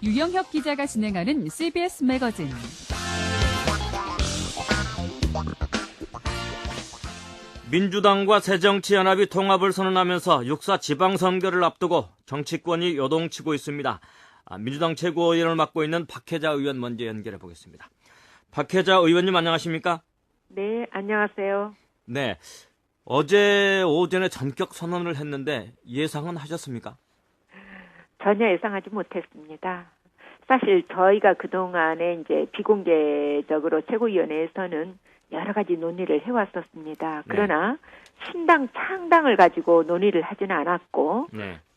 유영혁 기자가 진행하는 CBS 매거진. 민주당과 새정치연합이 통합을 선언하면서 6.4 지방선거를 앞두고 정치권이 요동치고 있습니다. 민주당 최고위원을 맡고 있는 박혜자 의원 먼저 연결해 보겠습니다. 박혜자 의원님 안녕하십니까? 네, 안녕하세요. 네, 어제 오전에 전격 선언을 했는데 예상은 하셨습니까? 전혀 예상하지 못했습니다. 사실 저희가 그동안에 이제 비공개적으로 최고위원회에서는 여러 가지 논의를 해왔었습니다. 그러나 신당 창당을 가지고 논의를 하지는 않았고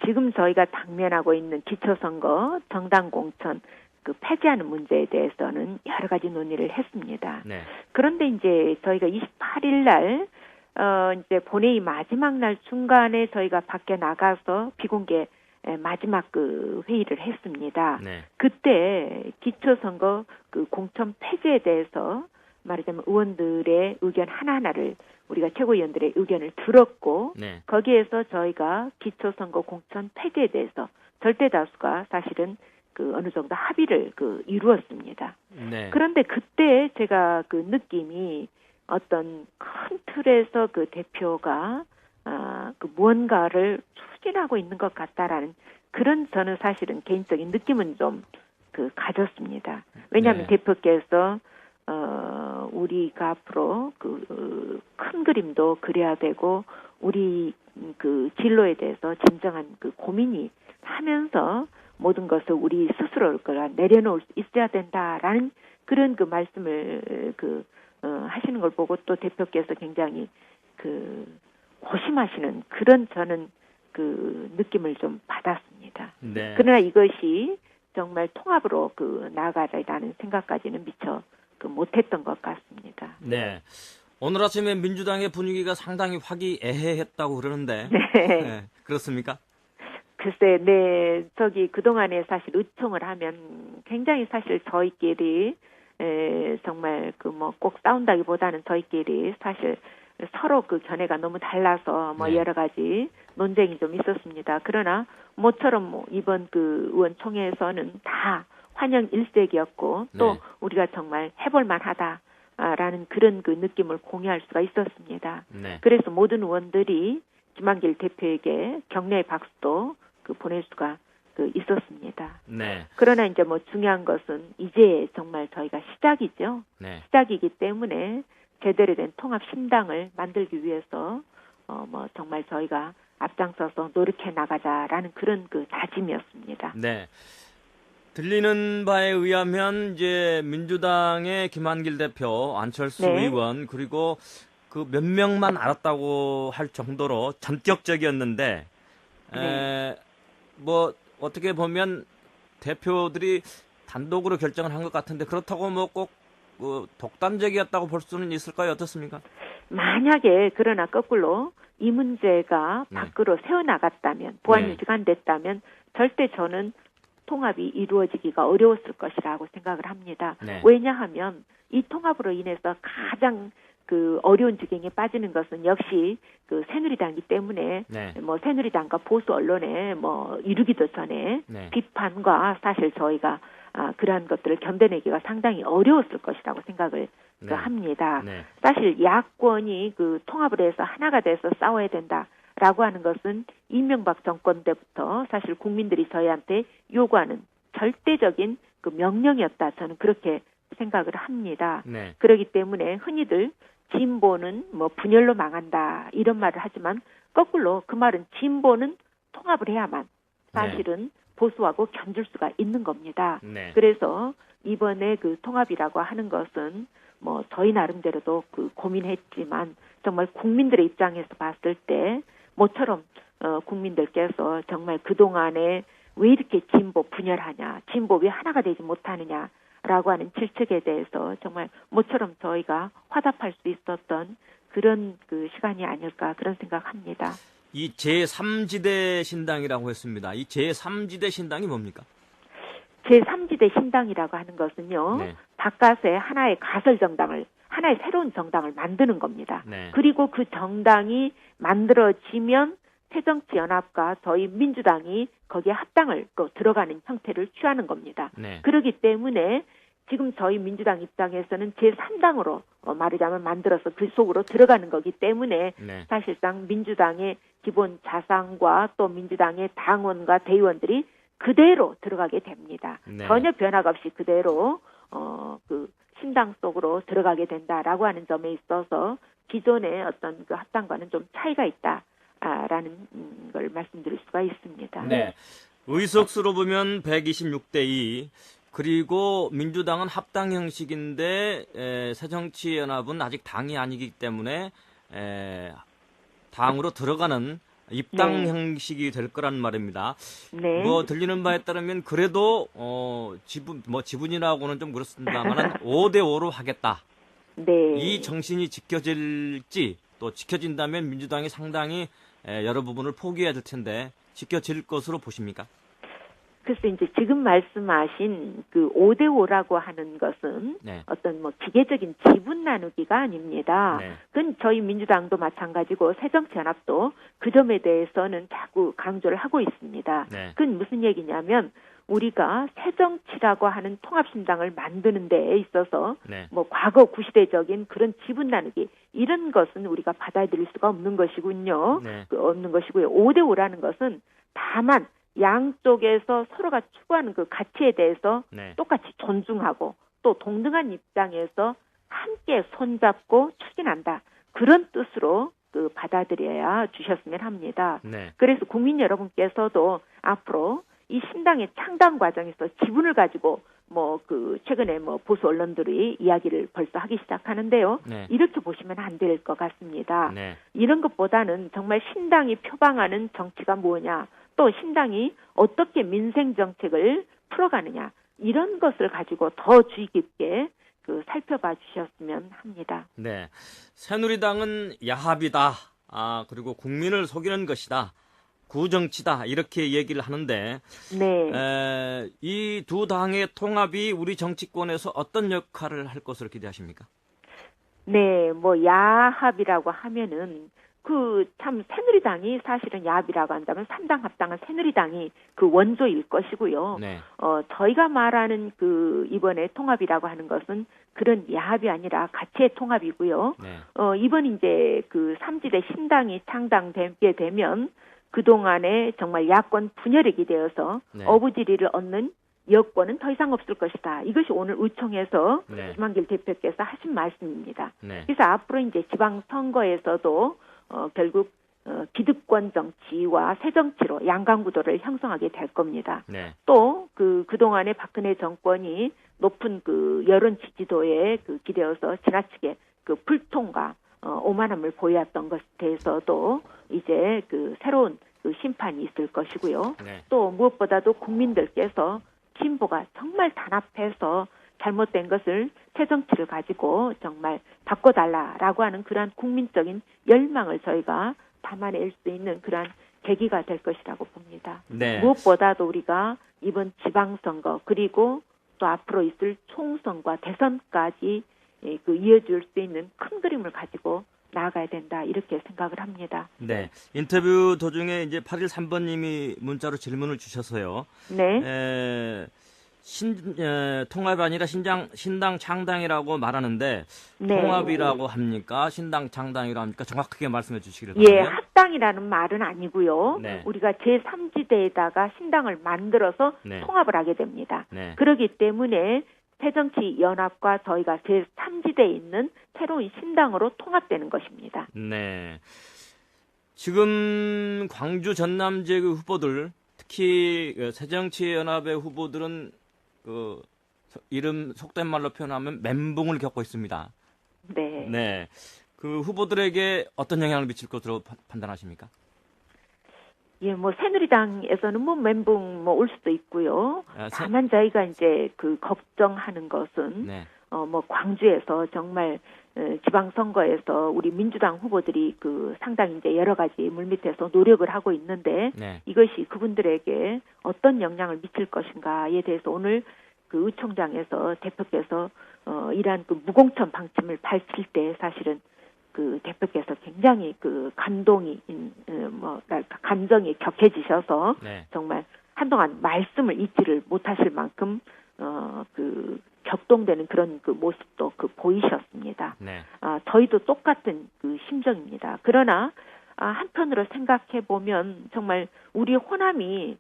지금 저희가 당면하고 있는 기초선거, 정당 공천 그 폐지하는 문제에 대해서는 여러 가지 논의를 했습니다. 그런데 이제 저희가 28일 날 이제 본회의 마지막 날 중간에 저희가 밖에 나가서 비공개 마지막 그 회의를 했습니다. 그때 기초선거 그 공천 폐지에 대해서 말하자면 의원들의 의견 하나하나를 우리가 최고위원들의 의견을 들었고 거기에서 저희가 기초선거 공천 폐지에 대해서 절대 다수가 사실은 그 어느 정도 합의를 그 이루었습니다. 그런데 그때 제가 그 느낌이 어떤 큰 틀에서 그 대표가 그 무언가를 추진하고 있는 것 같다라는 그런 저는 사실은 개인적인 느낌은 좀 그 가졌습니다. 왜냐하면 대표께서 우리가 앞으로 그 큰 그림도 그려야 되고 우리 그 진로에 대해서 진정한 그 고민이 하면서 모든 것을 우리 스스로 내려놓을 수 있어야 된다라는 그런 그 말씀을 하시는 걸 보고 또 대표께서 굉장히 그 고심하시는 그런 저는 그 느낌을 좀 받았습니다. 그러나 이것이 정말 통합으로 그 나아가라는 생각까지는 미처 못했던 것 같습니다. 오늘 아침에 민주당의 분위기가 상당히 화기애애했다고 그러는데 그렇습니까? 글쎄, 저기 그동안에 사실 의총을 하면 굉장히 사실 저희끼리 정말 그 뭐 꼭 싸운다기보다는 저희끼리 사실 서로 그 견해가 너무 달라서 뭐 여러 가지 논쟁이 좀 있었습니다. 그러나 모처럼 이번 그 의원총회에서는 다 환영 일색이었고 또 우리가 정말 해볼만 하다라는 그런 그 느낌을 공유할 수가 있었습니다. 그래서 모든 의원들이 김한길 대표에게 격려의 박수도 그 보낼 수가 그 있었습니다. 그러나 이제 뭐 중요한 것은 이제 정말 저희가 시작이죠. 시작이기 때문에 제대로 된 통합 신당을 만들기 위해서 뭐 정말 저희가 앞장서서 노력해 나가자라는 그런 그 다짐이었습니다. 들리는 바에 의하면 이제 민주당의 김한길 대표, 안철수 의원 그리고 그 몇 명만 알았다고 할 정도로 전격적이었는데 뭐 어떻게 보면 대표들이 단독으로 결정을 한 것 같은데 그렇다고 뭐 꼭 독단적이었다고 볼 수는 있을까요? 어떻습니까? 만약에 그러나 거꾸로 이 문제가 밖으로 새어나갔다면 보안 유지가 안 됐다면 절대 저는 통합이 이루어지기가 어려웠을 것이라고 생각을 합니다. 왜냐하면 이 통합으로 인해서 가장 그 어려운 지경에 빠지는 것은 역시 그 새누리당이기 때문에 뭐 새누리당과 보수 언론에 뭐 이르기도 전에 비판과 사실 저희가 그러한 것들을 견뎌내기가 상당히 어려웠을 것이라고 생각을 합니다. 사실 야권이 그 통합을 해서 하나가 돼서 싸워야 된다라고 하는 것은 이명박 정권 때부터 사실 국민들이 저희한테 요구하는 절대적인 그 명령이었다. 저는 그렇게 생각을 합니다. 그렇기 때문에 흔히들 진보는 뭐 분열로 망한다 이런 말을 하지만 거꾸로 그 말은 진보는 통합을 해야만 사실은 보수하고 견줄 수가 있는 겁니다. 그래서 이번에 그 통합이라고 하는 것은 뭐 저희 나름대로도 그 고민했지만 정말 국민들의 입장에서 봤을 때 모처럼 국민들께서 정말 그동안에 왜 이렇게 진보 분열하냐, 진보 왜 하나가 되지 못하느냐라고 하는 질책에 대해서 정말 모처럼 저희가 화답할 수 있었던 그런 그 시간이 아닐까 그런 생각합니다. 이 제3지대 신당이라고 했습니다. 이 제3지대 신당이 뭡니까? 제3지대 신당이라고 하는 것은요. 바깥에 하나의 가설 정당을, 하나의 새로운 정당을 만드는 겁니다. 그리고 그 정당이 만들어지면 새정치연합과 저희 민주당이 거기에 합당을 또 들어가는 형태를 취하는 겁니다. 네. 그렇기 때문에 지금 저희 민주당 입장에서는 제3당으로 말하자면 만들어서 그 속으로 들어가는 거기 때문에 네. 사실상 민주당의 기본 자산과 또 민주당의 당원과 대의원들이 그대로 들어가게 됩니다. 네. 전혀 변화가 없이 그대로 그 신당 속으로 들어가게 된다라고 하는 점에 있어서 기존의 어떤 그 합당과는 좀 차이가 있다라는 걸 말씀드릴 수가 있습니다. 네. 의석수로 보면 126대 2. 그리고 민주당은 합당 형식인데 새정치연합은 아직 당이 아니기 때문에 당으로 들어가는 입당 네. 형식이 될 거란 말입니다. 네. 뭐 들리는 바에 따르면 그래도 지분이라고는 좀 그렇습니다만은 5대 5로 하겠다. 네. 이 정신이 지켜질지 또 지켜진다면 민주당이 상당히 여러 부분을 포기해야 될 텐데 지켜질 것으로 보십니까? 그래서 이제 지금 말씀하신 그 5대5라고 하는 것은 네. 어떤 뭐 기계적인 지분 나누기가 아닙니다. 네. 그건 저희 민주당도 마찬가지고 새정치연합도 그 점에 대해서는 자꾸 강조를 하고 있습니다. 네. 그건 무슨 얘기냐면 우리가 새정치라고 하는 통합신당을 만드는 데에 있어서 네. 뭐 과거 구시대적인 그런 지분 나누기 이런 것은 우리가 받아들일 수가 없는 것이군요. 네. 없는 것이고요. 5대5라는 것은 다만 양쪽에서 서로가 추구하는 그 가치에 대해서 네. 똑같이 존중하고 또 동등한 입장에서 함께 손잡고 추진한다. 그런 뜻으로 그 받아들여야 주셨으면 합니다. 네. 그래서 국민 여러분께서도 앞으로 이 신당의 창당 과정에서 지분을 가지고 뭐 그 최근에 뭐 보수 언론들이 이야기를 벌써 하기 시작하는데요. 네. 이렇게 보시면 안 될 것 같습니다. 네. 이런 것보다는 정말 신당이 표방하는 정치가 뭐냐, 또 신당이 어떻게 민생 정책을 풀어가느냐 이런 것을 가지고 더 주의 깊게 그 살펴봐 주셨으면 합니다. 네. 새누리당은 야합이다. 그리고 국민을 속이는 것이다. 구정치다. 이렇게 얘기를 하는데 네. 이 두 당의 통합이 우리 정치권에서 어떤 역할을 할 것으로 기대하십니까? 네, 뭐 야합이라고 하면은 그 참 새누리당이 사실은 야합이라고 한다면 3당 합당은 새누리당이 그 원조일 것이고요. 네. 저희가 말하는 그 이번에 통합이라고 하는 것은 그런 야합이 아니라 가치의 통합이고요. 네. 이번 이제 그 3지대 신당이 창당되게 되면 그동안에 정말 야권 분열액이 되어서 네. 어부지리를 얻는 여권은 더 이상 없을 것이다. 이것이 오늘 의총에서 네. 김한길 대표께서 하신 말씀입니다. 네. 그래서 앞으로 이제 지방선거에서도 결국 기득권 정치와 새정치로 양강구도를 형성하게 될 겁니다. 네. 또 그동안에 박근혜 정권이 높은 그 여론 지지도에 기대어서 지나치게 그 불통과 오만함을 보여왔던 것에 대해서도 이제 그 새로운 그 심판이 있을 것이고요. 네. 또 무엇보다도 국민들께서 진보가 정말 단합해서 잘못된 것을 새정치를 가지고 정말 바꿔달라라고 하는 그러한 국민적인 열망을 저희가 담아낼 수 있는 그러한 계기가 될 것이라고 봅니다. 네. 무엇보다도 우리가 이번 지방선거 그리고 또 앞으로 있을 총선과 대선까지 이어줄 수 있는 큰 그림을 가지고 나아가야 된다 이렇게 생각을 합니다. 네. 인터뷰 도중에 이제 8103번님이 문자로 질문을 주셔서요. 네. 통합이 아니라 신당 창당이라고 말하는데 네. 통합이라고 합니까? 신당 창당이라고 합니까? 정확하게 말씀해 주시기를 바랍니다. 예, 합당이라는 말은 아니고요. 네. 우리가 제3지대에다가 신당을 만들어서 네. 통합을 하게 됩니다. 네. 그렇기 때문에 새정치연합과 저희가 제3지대에 있는 새로운 신당으로 통합되는 것입니다. 네. 지금 광주 전남 지역의 후보들, 특히 새정치연합의 후보들은 그 이름 속된 말로 표현하면 멘붕을 겪고 있습니다. 네. 네. 그 후보들에게 어떤 영향을 미칠 것으로 판단하십니까? 예, 뭐 새누리당에서는 뭐 멘붕 올 수도 있고요. 다만 저희가 이제 그 걱정하는 것은 네. 뭐 광주에서 정말 지방선거에서 우리 민주당 후보들이 그 상당히 이제 여러 가지 물밑에서 노력을 하고 있는데 네. 이것이 그분들에게 어떤 영향을 미칠 것인가에 대해서 오늘 그 의총장에서 대표께서 이러한 그 무공천 방침을 밝힐 때 사실은 그 대표께서 굉장히 그 감정이 격해지셔서 네. 정말 한동안 말씀을 잊지를 못하실 만큼 그 격동되는 그런 그 모습도 그 보이셨습니다. 네. 저희도 똑같은 그 심정입니다. 그러나 한편으로 생각해 보면 정말 우리 호남인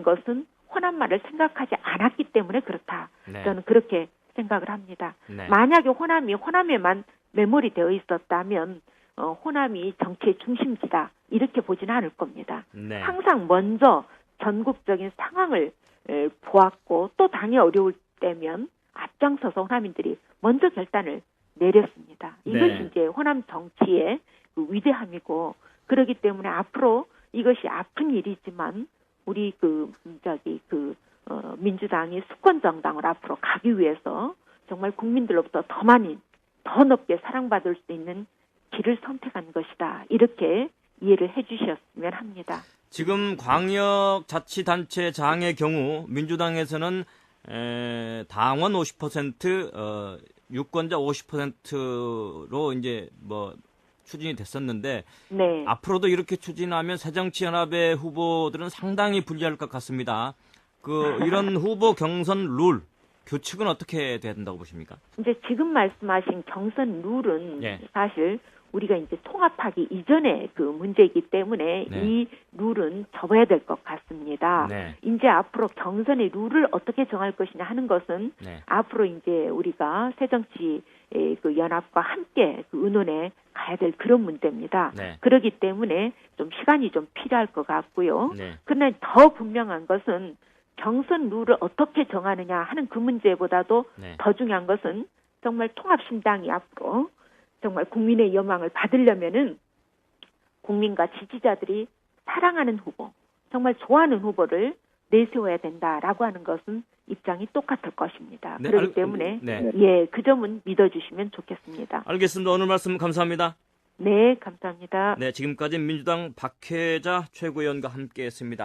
것은 호남말을 생각하지 않았기 때문에 그렇다. 네. 저는 그렇게 생각을 합니다. 네. 만약에 호남이 호남에만 매몰이 되어 있었다면 호남이 정치의 중심지다 이렇게 보지는 않을 겁니다. 네. 항상 먼저 전국적인 상황을 보았고 또 당이 어려울 때면 앞장서서 호남인들이 먼저 결단을 내렸습니다. 이것이 네. 이제 호남 정치의 그 위대함이고 그렇기 때문에 앞으로 이것이 아픈 일이지만 우리 민주당이 수권 정당을 앞으로 가기 위해서 정말 국민들로부터 더 높게 사랑받을 수 있는 길을 선택한 것이다. 이렇게 이해를 해주셨으면 합니다. 지금 광역자치단체장의 경우 민주당에서는 당원 50%, 유권자 50%로 이제 추진이 됐었는데 네. 앞으로도 이렇게 추진하면 새정치연합의 후보들은 상당히 불리할 것 같습니다. 이런 후보 경선 룰 규칙은 어떻게 돼야 된다고 보십니까? 이제 지금 말씀하신 경선 룰은 예. 사실 우리가 이제 통합하기 이전의 그 문제이기 때문에 네. 이 룰은 접어야 될 것 같습니다. 네. 이제 앞으로 경선의 룰을 어떻게 정할 것이냐 하는 것은 네. 앞으로 이제 우리가 새정치 그 연합과 함께 그 의논에 가야 될 그런 문제입니다. 네. 그렇기 때문에 좀 시간이 좀 필요할 것 같고요. 네. 그러나 더 분명한 것은 경선 룰을 어떻게 정하느냐 하는 그 문제보다도 네. 더 중요한 것은 정말 통합신당이 앞으로 정말 국민의 여망을 받으려면은 국민과 지지자들이 사랑하는 후보, 정말 좋아하는 후보를 내세워야 된다라고 하는 것은 입장이 똑같을 것입니다. 네, 그렇기 때문에 네. 예, 그 점은 믿어주시면 좋겠습니다. 알겠습니다. 오늘 말씀 감사합니다. 네, 감사합니다. 네, 지금까지 민주당 박혜자 최고위원과 함께했습니다.